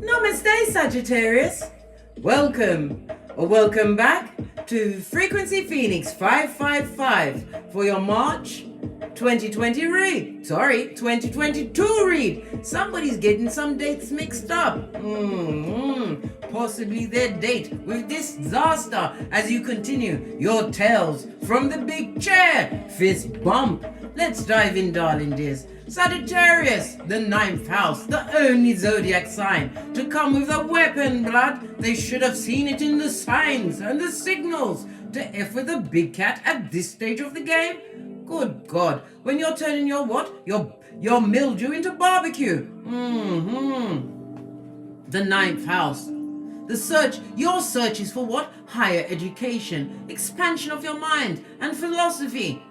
Namaste, Sagittarius. Welcome or welcome back to Frequency Phoenix 555 for your March 2020 read. Sorry, 2022 read. Somebody's getting some dates mixed up. Possibly their date with disaster as you continue your tales from the big chair. Fist bump. Let's dive in, darling dears. Sagittarius, the 9th house, the only zodiac sign to come with a weapon, blood. They should have seen it in the signs and the signals to F with a big cat at this stage of the game. Good God, when you're turning your what? Your mildew into barbecue. The 9th house. Your search is for what? Higher education, expansion of your mind and philosophy.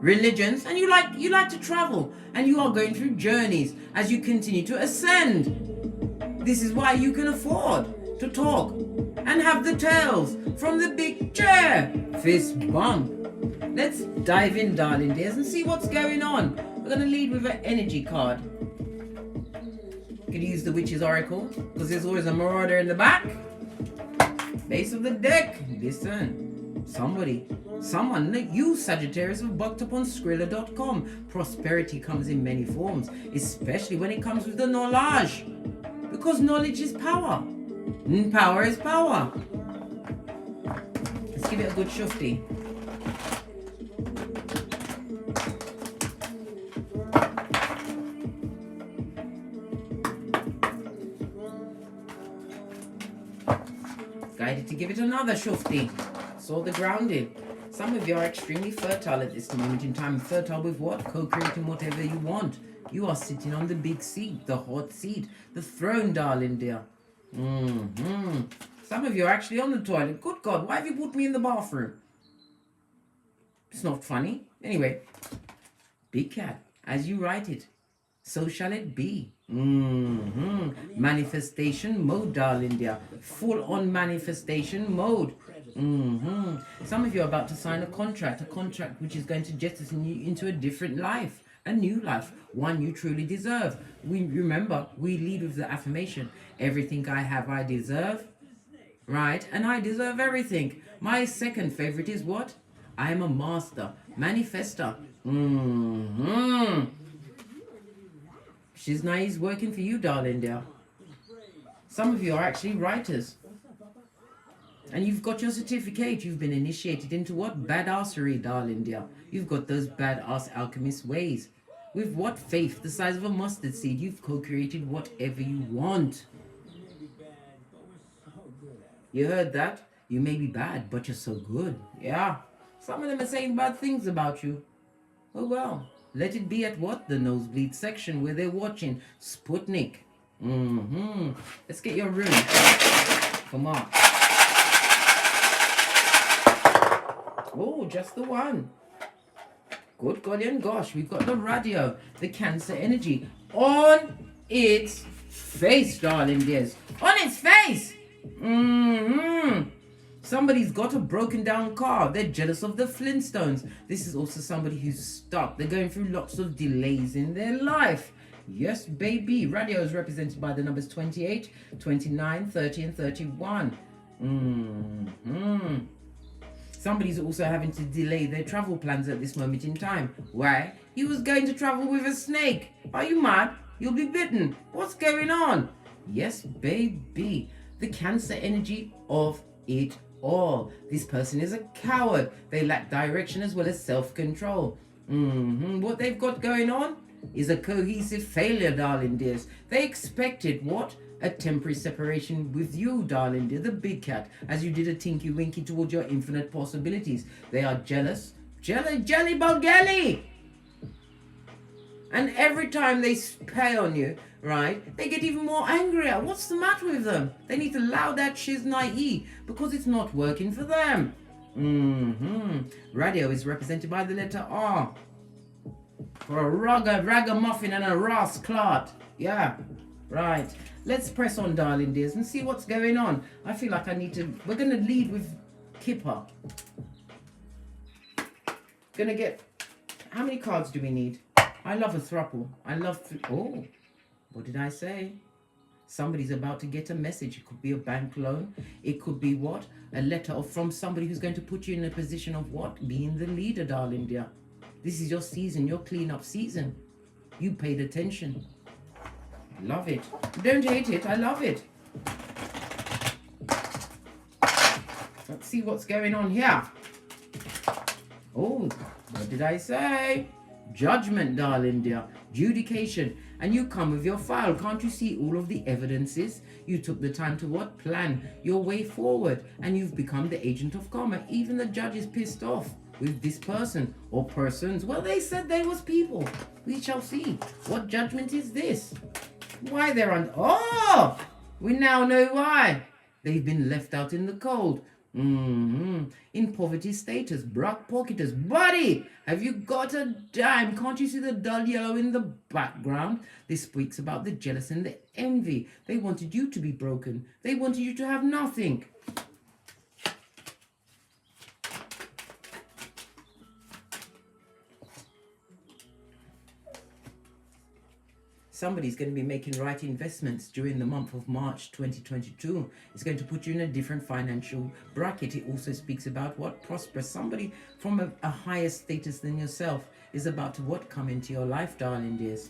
Religions, and you like to travel, and you are going through journeys as you continue to ascend. This is why you can afford to talk and have the tales from the big chair. Fist bump. Let's dive in, darling dears, and see what's going on. We're going to lead with an energy card. You could use the Witch's Oracle, because there's always a marauder in the back. Base of the deck. Listen, someone like you, Sagittarius, have bucked up on Skrilla.com. Prosperity comes in many forms, especially when it comes with the knowledge. Because knowledge is power. And power is power. Let's give it a good shufti. Guided to give it another shufti. Saw the grounding. Some of you are extremely fertile at this moment in time. Fertile with what? Co-creating whatever you want. You are sitting on the big seat, the hot seat, the throne, darling dear. Some of you are actually on the toilet. Good God, why have you put me in the bathroom? It's not funny. Anyway, big cat, as you write it, so shall it be. Manifestation mode, darling dear. Full on manifestation mode. Some of you are about to sign a contract which is going to jettison you into a different life, a new life, one you truly deserve. We lead with the affirmation, everything I have I deserve, right? And I deserve everything. My second favorite is what? I am a master manifester. Shiznai is working for you, darling dear. Some of you are actually writers. And you've got your certificate. You've been initiated into what? Badassery, darling dear. You've got those badass alchemist ways. With what? Faith the size of a mustard seed. You've co-created whatever you want. You heard that? You may be bad, but you're so good. Yeah. Some of them are saying bad things about you. Oh well. Let it be at what? The nosebleed section where they're watching Sputnik. Let's get your room. Come on. Oh, just the one. Good golly and gosh, we've got the radio, the Cancer energy on its face, darling dears. On its face. Somebody's got a broken down car. They're jealous of the Flintstones. This is also somebody who's stuck. They're going through lots of delays in their life. Yes, baby. Radio is represented by the numbers 28, 29, 30, and 31. Somebody's also having to delay their travel plans at this moment in time. Why? He was going to travel with a snake. Are you mad? You'll be bitten. What's going on? Yes, baby. The Cancer energy of it all. This person is a coward. They lack direction as well as self-control. What they've got going on is a cohesive failure, darling dears. They expected what? A temporary separation with you, darling dear, the big cat, as you did a tinky winky towards your infinite possibilities. They are jealous. Jelly bogelly. And every time they spy on you, right, they get even more angrier. What's the matter with them? They need to allow that shiznai because it's not working for them. Radio is represented by the letter R. For a ragamuffin and a rasclot. Yeah, right. Let's press on, darling dears, and see what's going on. I feel like we're going to lead with Kipper. How many cards do we need? I love a thruple. What did I say? Somebody's about to get a message. It could be a bank loan. It could be what? A letter from somebody who's going to put you in a position of what? Being the leader, darling dear. This is your season, your clean-up season. You paid attention. Love it. Don't hate it. I love it. Let's see what's going on here. Oh, what did I say? Judgment, darling dear. Judication. And you come with your file. Can't you see all of the evidences? You took the time to what? Plan your way forward. And you've become the agent of karma. Even the judge is pissed off with this person or persons. Well, they said they was people. We shall see. What judgment is this? Why they're on... Oh! We now know why. They've been left out in the cold. In poverty status, broke pocketers. Buddy, have you got a dime? Can't you see the dull yellow in the background? This speaks about the jealous and the envy. They wanted you to be broken. They wanted you to have nothing. Somebody's going to be making right investments during the month of March 2022. It's going to put you in a different financial bracket. It also speaks about what? Prosperous. Somebody from a higher status than yourself is about to what? Come into your life, darling dears.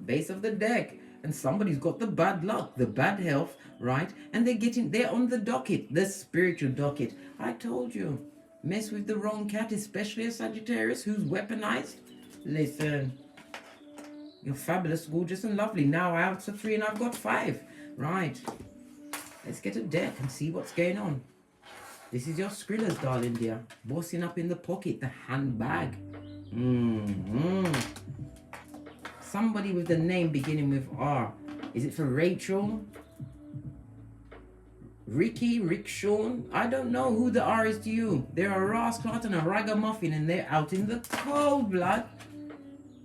Base of the deck. And somebody's got the bad luck, the bad health, right? And they're on the docket, the spiritual docket. I told you, mess with the wrong cat, especially a Sagittarius who's weaponized. Listen, you're fabulous, gorgeous, and lovely. Now I answer 3 and I've got 5. Right. Let's get a deck and see what's going on. This is your Skrillers, darling dear. Bossing up in the pocket, the handbag. Somebody with the name beginning with R. Is it for Rachel? Ricky, Rickshawn? I don't know who the R is to you. They're a rascal and a ragamuffin and they're out in the cold blood.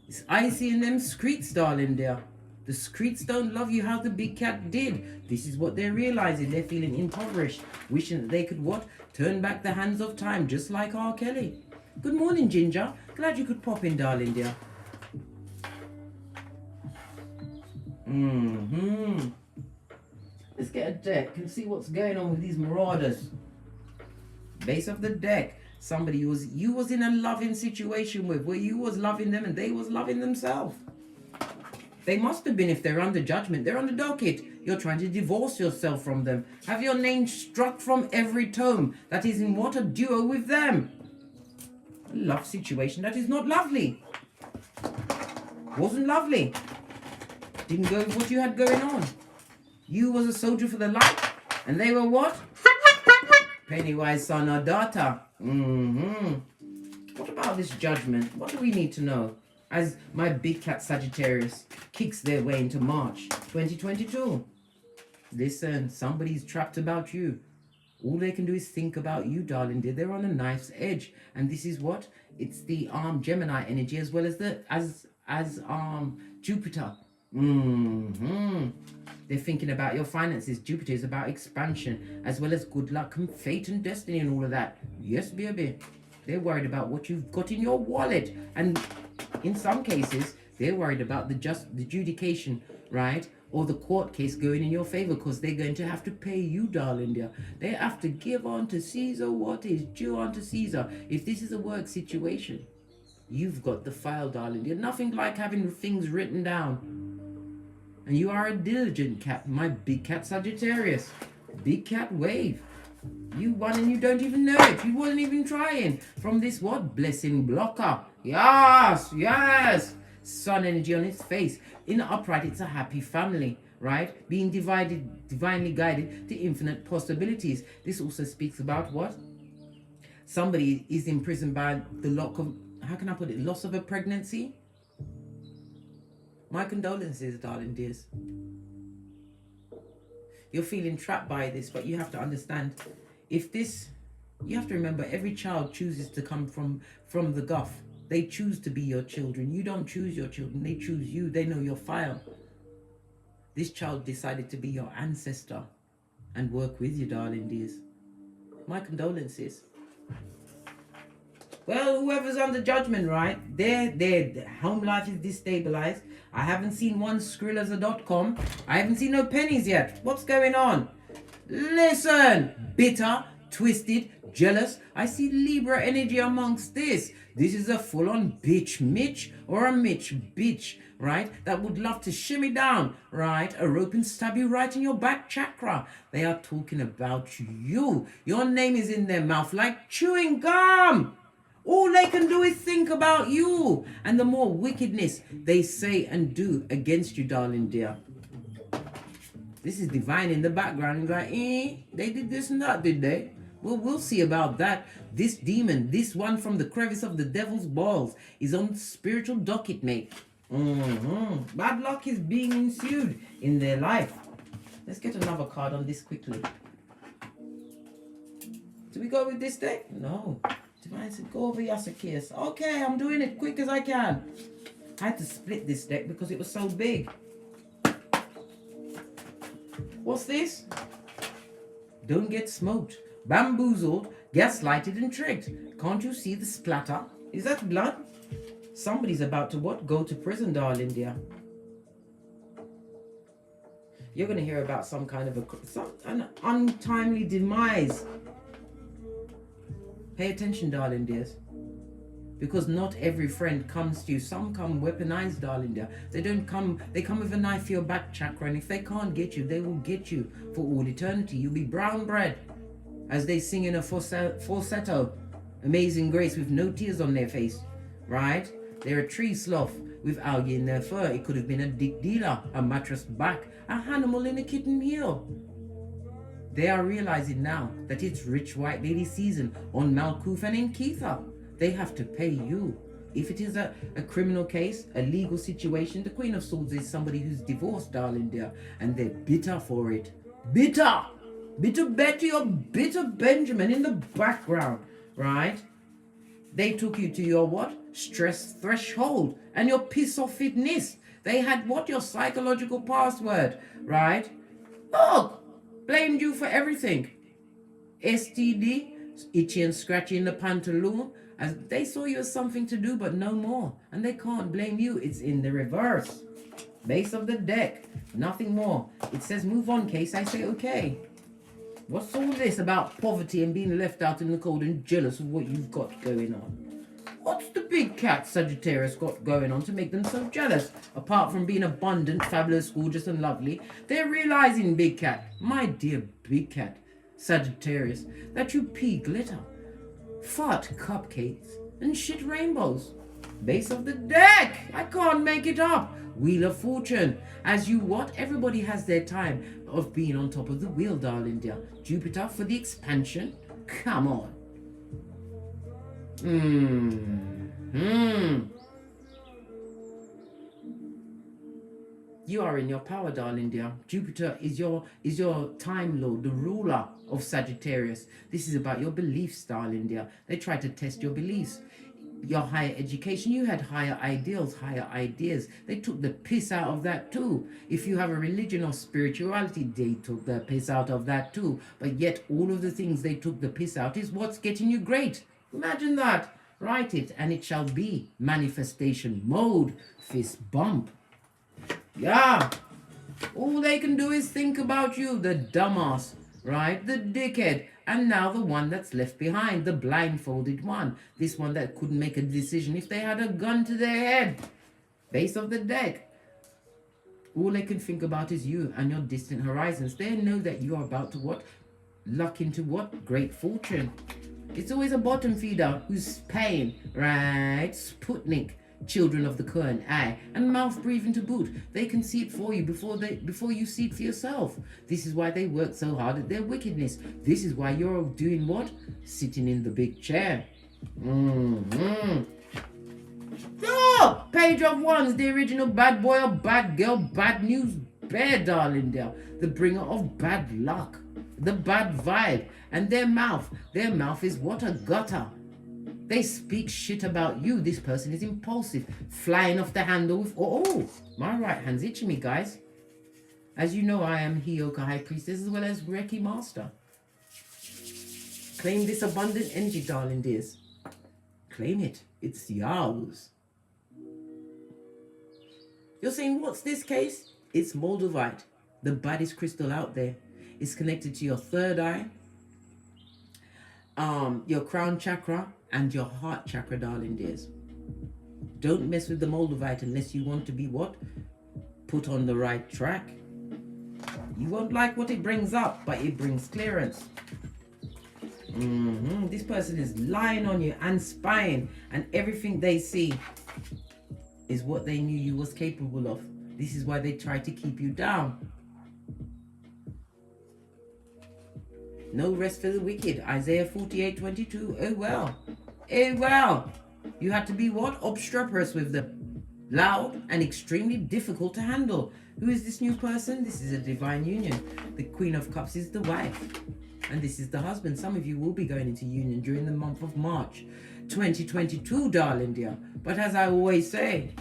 It's icy in them streets, darling dear. The streets don't love you how the big cat did. This is what they're realizing. They're feeling impoverished, wishing that they could what? Turn back the hands of time, just like R. Kelly. Good morning, Ginger. Glad you could pop in, darling dear. Let's get a deck and see what's going on with these marauders. Base of the deck. Somebody you was in a loving situation with, where you was loving them and they was loving themselves. They must have been, if they're under judgment. They're on the docket. You're trying to divorce yourself from them. Have your name struck from every tome that is in what? A duo with them. A love situation that is not lovely. Wasn't lovely. Didn't go with what you had going on. You was a soldier for the light, and they were what? Pennywise son or daughter. What about this judgment? What do we need to know as my big cat Sagittarius kicks their way into March 2022? Listen, somebody's trapped about you. All they can do is think about you, darling dear. They're on a knife's edge, and this is what? It's the Gemini energy as well as the Jupiter. They're thinking about your finances. Jupiter is about expansion as well as good luck and fate and destiny and all of that. Yes, baby. They're worried about what you've got in your wallet, and in some cases they're worried about the adjudication, right, or the court case going in your favor, because they're going to have to pay you, darling dear. They have to give on to Caesar what is due unto Caesar. If this is a work situation, you've got the file, darling dear. Nothing like having things written down. And you are a diligent cat, my big cat Sagittarius. Big cat wave. You won and you don't even know it. You wasn't even trying. From this what? Blessing blocker. Yes, yes. Sun energy on its face. In the upright, it's a happy family, right? Being divinely guided to infinite possibilities. This also speaks about what? Somebody is imprisoned by the loss of a pregnancy. My condolences, darling dears. You're feeling trapped by this, but you have to understand, you have to remember, every child chooses to come from the guff. They choose to be your children. You don't choose your children. They choose you. They know your file. This child decided to be your ancestor and work with you, darling dears. My condolences. Well, whoever's under judgment, right? Their home life is destabilized. I haven't seen one Skrillaza.com. I haven't seen no pennies yet. What's going on? Listen, bitter, twisted, jealous. I see Libra energy amongst this. This is a full-on bitch Mitch or a Mitch bitch, right? That would love to shimmy down, right? A rope and stab you right in your back chakra. They are talking about you. Your name is in their mouth like chewing gum. All they can do is think about you and the more wickedness they say and do against you, darling dear. This is divine in the background. You're like, they did this and that, did they? Well, we'll see about that. This demon, this one from the crevice of the devil's balls, is on spiritual docket, mate. Bad luck is being ensued in their life. Let's get another card on this quickly. Do we go with this deck? No. Divine said, go over Yasukias. Okay, I'm doing it quick as I can. I had to split this deck because it was so big. What's this? Don't get smoked, bamboozled, gaslighted and tricked. Can't you see the splatter? Is that blood? Somebody's about to what? Go to prison, darling dear. You're going to hear about some kind of an untimely demise. Pay attention, darling dears. Because not every friend comes to you. Some come weaponized, darling dear. They come with a knife for your back chakra, and if they can't get you, they will get you for all eternity. You'll be brown bread. As they sing in a falsetto, Amazing Grace, with no tears on their face, right? They're a tree sloth with algae in their fur. It could have been a dick dealer, a mattress back, a animal in a kitten heel. They are realizing now that it's rich white lady season on Malkuth and in Keitha. They have to pay you. If it is a criminal case, a legal situation, the Queen of Swords is somebody who's divorced, darling dear, and they're bitter for it. Bitter! Bitter Betty or bitter Benjamin in the background, right? They took you to your what? Stress threshold and your piss off fitness. They had what? Your psychological password, right? Look! Blamed you for everything. STD, itchy and scratchy in the pantaloon, as they saw you as something to do, but no more. And they can't blame you. It's in the reverse. Base of the deck. Nothing more. It says move on, case. I say okay. What's all this about poverty and being left out in the cold and jealous of what you've got going on? What's the big cat Sagittarius got going on to make them so jealous? Apart from being abundant, fabulous, gorgeous and lovely, they're realizing, big cat, my dear big cat, Sagittarius, that you pee glitter, fart cupcakes and shit rainbows. Base of the deck, I can't make it up. Wheel of Fortune, as you what? Everybody has their time of being on top of the wheel, darling dear. Jupiter for the expansion, come on. You are in your power, darling dear. Jupiter is your time lord, the ruler of Sagittarius. This is about your beliefs, darling dear. They try to test your beliefs. Your higher education, you had higher ideals, higher ideas. They took the piss out of that too. If you have a religion or spirituality, they took the piss out of that too. But yet all of the things they took the piss out is what's getting you great. Imagine that. Write it and it shall be. Manifestation mode. Fist bump. Yeah. All they can do is think about you, the dumbass, right? The dickhead. And now the one that's left behind, the blindfolded one. This one that couldn't make a decision if they had a gun to their head. Base of the deck. All they can think about is you and your distant horizons. They know that you are about to what? Luck into what? Great fortune. It's always a bottom feeder who's paying, right? Sputnik, children of the Kern eye, and mouth breathing to boot. They can see it for you before you see it for yourself. This is why they work so hard at their wickedness. This is why you're doing what? Sitting in the big chair. Oh, Page of Wands, the original bad boy or bad girl, bad news bear, darling dear. The bringer of bad luck, the bad vibe. And their mouth is what? A gutter. They speak shit about you. This person is impulsive, flying off the handle with, oh, my right hand's itching me, guys. As you know, I am Hioka High Priestess as well as Reiki Master. Claim this abundant energy, darling dears. claim it. It's yours. You're saying, what's this case? It's Moldavite, the baddest crystal out there. It's connected to your third eye, your crown chakra, and your heart chakra, darling dears. Don't mess with the Moldavite unless you want to be what? Put on the right track. You won't like what it brings up, but it brings clearance. This person is lying on you and spying, and everything they see is what they knew you was capable of. This is why they try to keep you down. No rest for the wicked. Isaiah 48:22. Oh well. Oh well. You had to be what? Obstreperous with them. Loud and extremely difficult to handle. Who is this new person? This is a divine union. The Queen of Cups is the wife. And this is the husband. Some of you will be going into union during the month of March 2022, darling dear. But as I always say,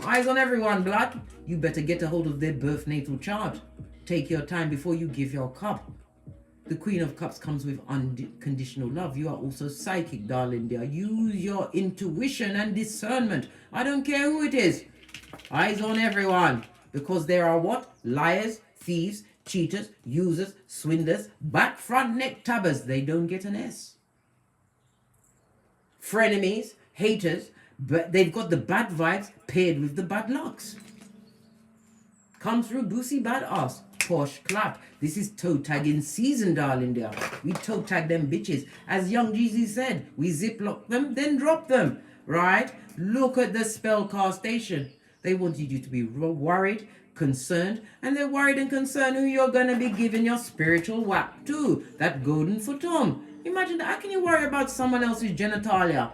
eyes on everyone, blood. You better get a hold of their birth natal chart. Take your time before you give your cup. The Queen of Cups comes with unconditional love. You are also psychic, darling dear. Use your intuition and discernment. I don't care who it is. Eyes on everyone. Because there are what? Liars, thieves, cheaters, users, swindlers, back, front, neck tabbers. They don't get an S. Frenemies, haters, but they've got the bad vibes paired with the bad locks. Come through Boosie badass. Posh clap. This is toe tagging season, darling dear. We toe tag them bitches. As Young Jeezy said, we ziplock them, then drop them. Right? Look at the spell castation. They wanted you to be worried, concerned, and they're worried and concerned who you're going to be giving your spiritual whack to. That golden futon. Imagine that. How can you worry about someone else's genitalia?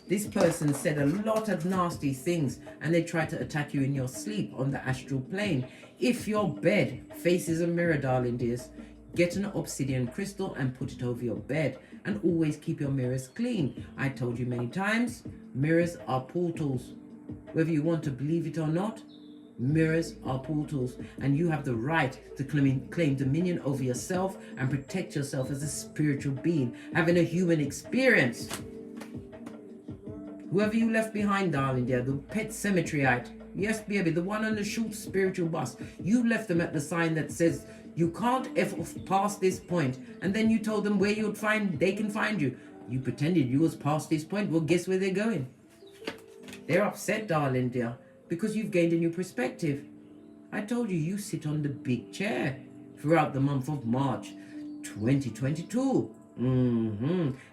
This person said a lot of nasty things, and they try to attack you in your sleep on the astral plane. If your bed faces a mirror, darling dears, get an obsidian crystal and put it over your bed, and always keep your mirrors clean. I told you many times, mirrors are portals. Whether you want to believe it or not, mirrors are portals, and you have the right to claim dominion over yourself and protect yourself as a spiritual being, having a human experience. Whoever you left behind, darling dear, the pet cemeteryite, yes baby, the one on the short spiritual bus, you left them at the sign that says you can't F past this point, and then you told them where they can find you. You pretended you was past this point. Well, guess where they're going? They're upset, darling dear, because you've gained a new perspective. I told you, you sit on the big chair throughout the month of March 2022.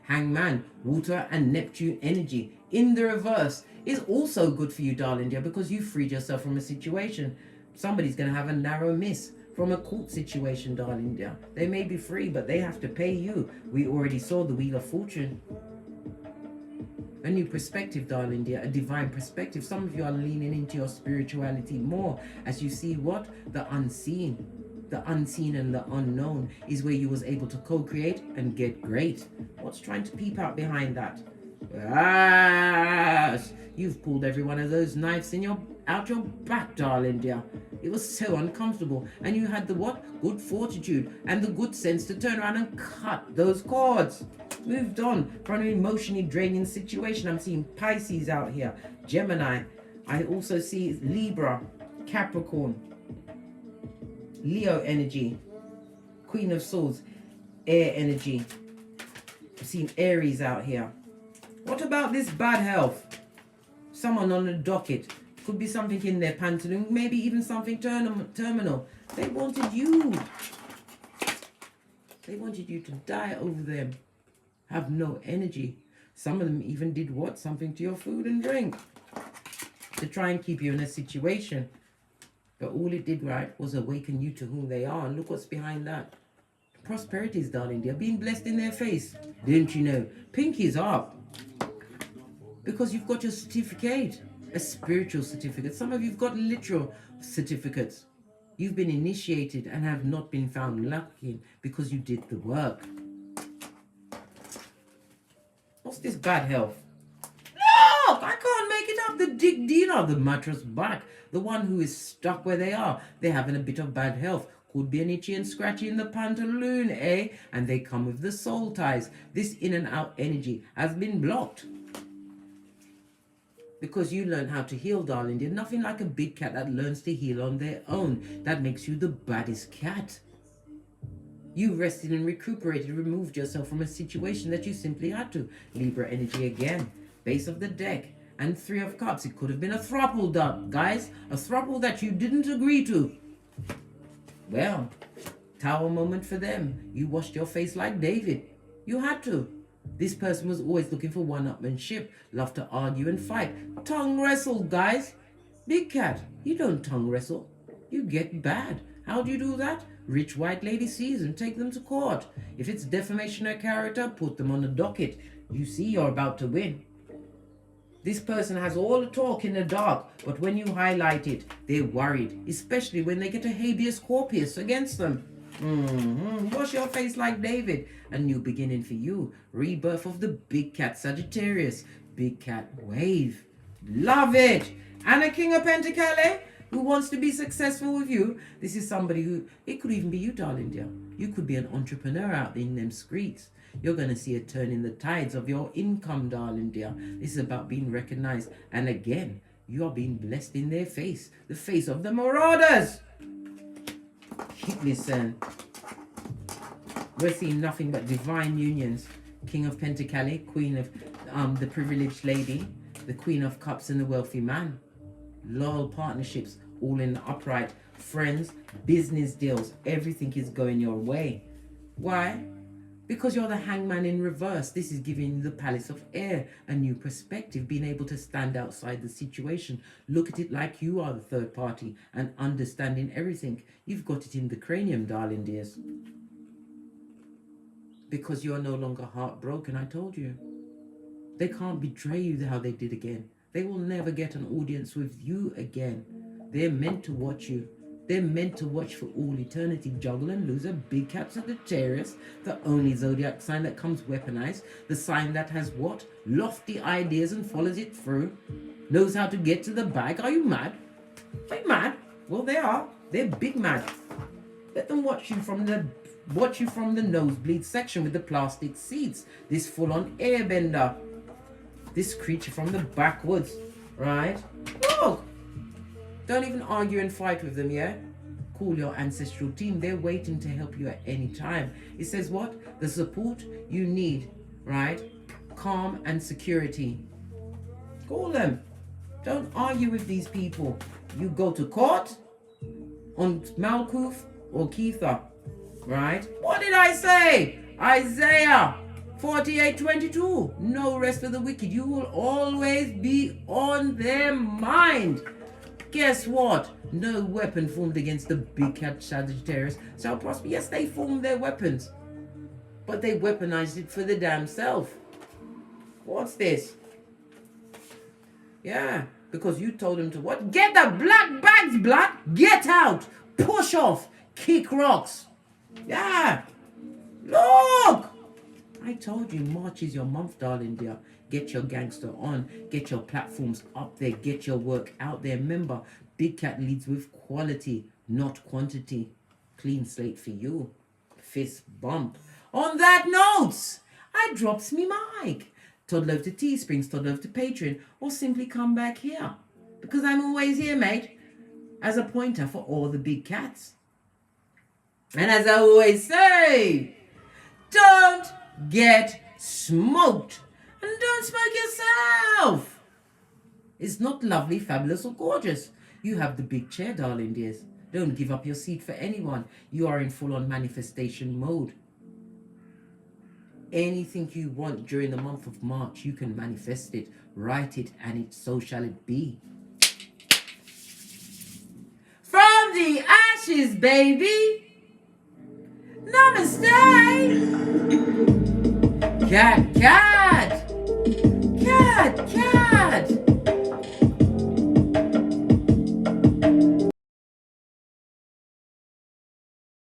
Hangman, water and Neptune energy in the reverse is also good for you, darling dear, because you freed yourself from a situation. Somebody's going to have a narrow miss from a court situation, darling dear. They may be free, but they have to pay you. We already saw the Wheel of Fortune. A new perspective, darling dear, a divine perspective. Some of you are leaning into your spirituality more as you see what? The unseen. The unseen and the unknown is where you was able to co-create and get great. What's trying to peep out behind that? Yes, you've pulled every one of those knives out your back, darling dear. It was so uncomfortable, and you had the what? Good fortitude and the good sense to turn around and cut those cords. Moved on from an emotionally draining situation. I'm seeing Pisces out here, Gemini. I also see Libra, Capricorn, Leo energy, Queen of Swords, air energy. I'm seeing Aries out here. What about this bad health? Someone on the docket. Could be something in their pantaloon, maybe even something terminal. They wanted you. They wanted you to die over them. Have no energy. Some of them even did what? Something to your food and drink to try and keep you in a situation. But all it did, right, was awaken you to who they are. And look what's behind that. Prosperities, darling dear. Being blessed in their face. Didn't you know? Pinkies up. Because you've got your certificate. A spiritual certificate. Some of you've got literal certificates. You've been initiated and have not been found lacking because you did the work. What's this bad health? Look, I can't make it up. The Dick Dino, the mattress back. The one who is stuck where they are. They're having a bit of bad health. Could be an itchy and scratchy in the pantaloon, eh? And they come with the soul ties. This in and out energy has been blocked. Because you learn how to heal, darling. There's nothing like a big cat that learns to heal on their own. That makes you the baddest cat. You rested and recuperated, removed yourself from a situation that you simply had to. Libra energy again. Base of the deck. And 3 of Cups. It could have been a throuple, guys. A throuple that you didn't agree to. Well, Tower moment for them. You washed your face like David. You had to. This person was always looking for one-upmanship. Loved to argue and fight. Tongue wrestle, guys. Big cat, you don't tongue wrestle. You get bad. How do you do that? Rich white lady sees and take them to court. If it's defamation of character, put them on the docket. You see you're about to win. This person has all the talk in the dark, but when you highlight it, they're worried, especially when they get a habeas corpus against them. Wash your face like David. A new beginning for you. Rebirth of the big cat Sagittarius. Big cat wave. Love it. And a King of Pentacles who wants to be successful with you. This is somebody who, it could even be you, darling dear. You could be an entrepreneur out in them streets. You're going to see a turn in the tides of your income, darling dear. This is about being recognized. And again, you are being blessed in their face. The face of the marauders. Listen. We're seeing nothing but divine unions. King of Pentacles, Queen of the privileged lady, the Queen of Cups and the wealthy man. Loyal partnerships, all in the upright. Friends, business deals, everything is going your way. Why? Because you're the Hangman in reverse. This is giving you the Palace of Air, a new perspective, being able to stand outside the situation. Look at it like you are the third party and understanding everything. You've got it in the cranium, darling dears. Because you're no longer heartbroken, I told you. They can't betray you how they did again. They will never get an audience with you again. They're meant to watch you. They're meant to watch for all eternity. Juggle and loser, big cat Sagittarius, the only zodiac sign that comes weaponized, the sign that has what? Lofty ideas and follows it through, knows how to get to the bag. Are you mad? Are you mad? Well, they are. They're big mad. Let them watch you from the nosebleed section with the plastic seats. This full-on airbender. This creature from the backwoods, right? Look. Don't even argue and fight with them, yeah? Call your ancestral team. They're waiting to help you at any time. It says what? The support you need, right? Calm and security. Call them. Don't argue with these people. You go to court on Malkuth or Keitha, right? What did I say? Isaiah 48:22. No rest for the wicked. You will always be on their mind. Guess what? No weapon formed against the big cat Sagittarius shall prosper. Yes, they formed their weapons, but they weaponized it for the damn self. What's this? Yeah, because you told them to what? Get the black bags, blood. Get out. Push off. Kick rocks. Yeah. Look. I told you March is your month, darling dear. Get your gangster on. Get your platforms up there. Get your work out there. Remember, Big Cat leads with quality, not quantity. Clean slate for you. Fist bump. On that note, I drops me mic. Toddle over to Teesprings, toddle over to Patreon, or simply come back here. Because I'm always here, mate, as a pointer for all the big cats. And as I always say, don't get smoked. And don't smoke yourself. It's not lovely, fabulous, or gorgeous. You have the big chair, darling dears. Don't give up your seat for anyone. You are in full-on manifestation mode. Anything you want during the month of March, you can manifest it, write it, and so shall it be. From the ashes, baby. Namaste. Cat, cat. Cat, cat.